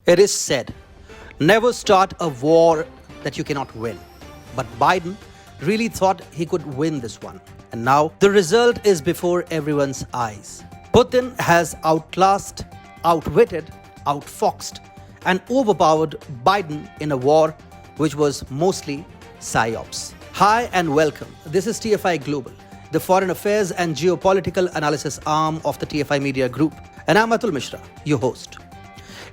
It is said, never start a war that you cannot win. But Biden really thought he could win this one. And now the result is before everyone's eyes. Putin has outclassed, outwitted, outfoxed, and overpowered Biden in a war which was mostly psyops. Hi and welcome. This is TFI Global, the foreign affairs and geopolitical analysis arm of the TFI Media Group. And I'm Atul Mishra, your host.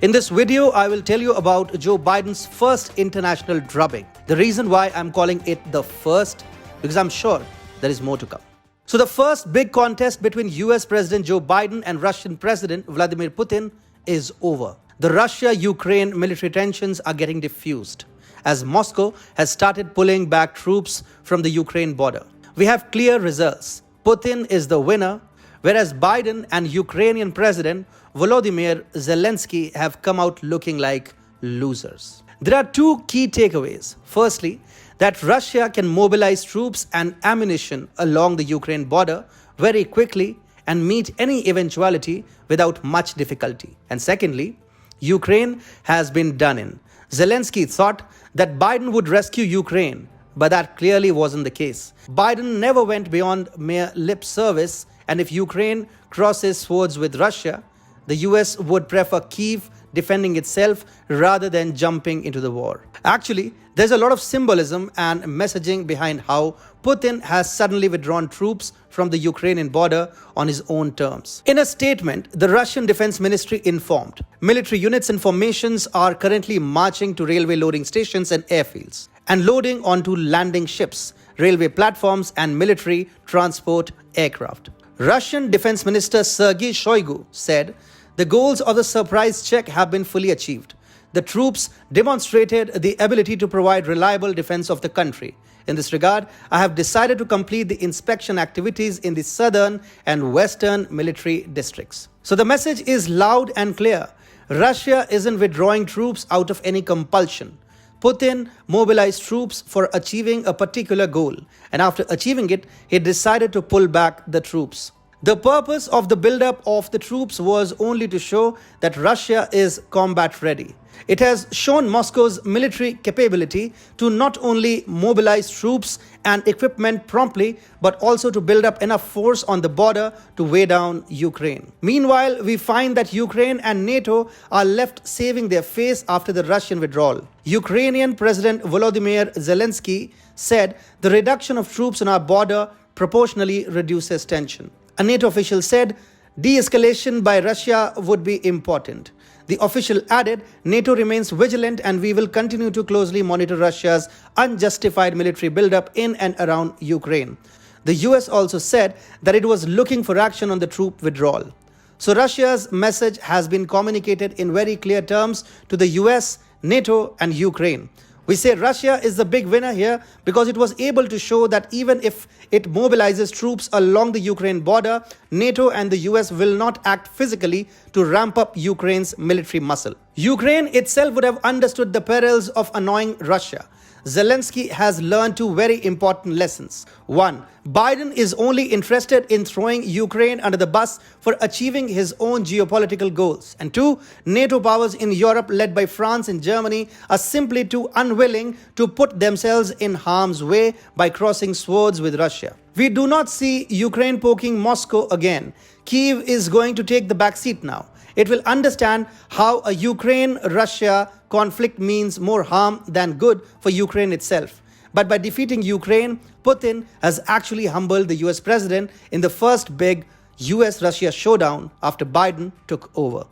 In this video, I will tell you about Joe Biden's first international drubbing. The reason why I'm calling it the first, because I'm sure there is more to come. So the first big contest between US President Joe Biden and Russian President Vladimir Putin is over. The Russia-Ukraine military tensions are getting diffused as Moscow has started pulling back troops from the Ukraine border. We have clear results. Putin is the winner, whereas Biden and Ukrainian President Volodymyr Zelensky have come out looking like losers. There are two key takeaways. Firstly, that Russia can mobilize troops and ammunition along the Ukraine border very quickly and meet any eventuality without much difficulty. And secondly, Ukraine has been done in. Zelensky thought that Biden would rescue Ukraine, but that clearly wasn't the case. Biden never went beyond mere lip service, and if Ukraine crosses swords with Russia, the US would prefer Kyiv defending itself rather than jumping into the war. Actually, there's a lot of symbolism and messaging behind how Putin has suddenly withdrawn troops from the Ukrainian border on his own terms. In a statement, the Russian Defense Ministry informed, military units and formations are currently marching to railway loading stations and airfields and loading onto landing ships, railway platforms and military transport aircraft. Russian Defense Minister Sergei Shoigu said, the goals of the surprise check have been fully achieved. The troops demonstrated the ability to provide reliable defense of the country. In this regard, I have decided to complete the inspection activities in the southern and western military districts. So the message is loud and clear. Russia isn't withdrawing troops out of any compulsion. Putin mobilized troops for achieving a particular goal, and after achieving it, he decided to pull back the troops. The purpose of the buildup of the troops was only to show that Russia is combat ready. It has shown Moscow's military capability to not only mobilize troops and equipment promptly, but also to build up enough force on the border to weigh down Ukraine. Meanwhile, we find that Ukraine and NATO are left saving their face after the Russian withdrawal. Ukrainian President Volodymyr Zelensky said the reduction of troops on our border proportionally reduces tension. A NATO official said de-escalation by Russia would be important. The official added, NATO remains vigilant and we will continue to closely monitor Russia's unjustified military buildup in and around Ukraine. The US also said that it was looking for action on the troop withdrawal. So Russia's message has been communicated in very clear terms to the US, NATO and Ukraine. We say Russia is the big winner here because it was able to show that even if it mobilizes troops along the Ukraine border, NATO and the US will not act physically to ramp up Ukraine's military muscle. Ukraine itself would have understood the perils of annoying Russia. Zelensky has learned two very important lessons. One, Biden is only interested in throwing Ukraine under the bus for achieving his own geopolitical goals. And two, NATO powers in Europe led by France and Germany are simply too unwilling to put themselves in harm's way by crossing swords with Russia. We do not see Ukraine poking Moscow again. Kyiv is going to take the back seat now. It will understand how a Ukraine-Russia conflict means more harm than good for Ukraine itself. But by defeating Ukraine, Putin has actually humbled the US president in the first big US-Russia showdown after Biden took over.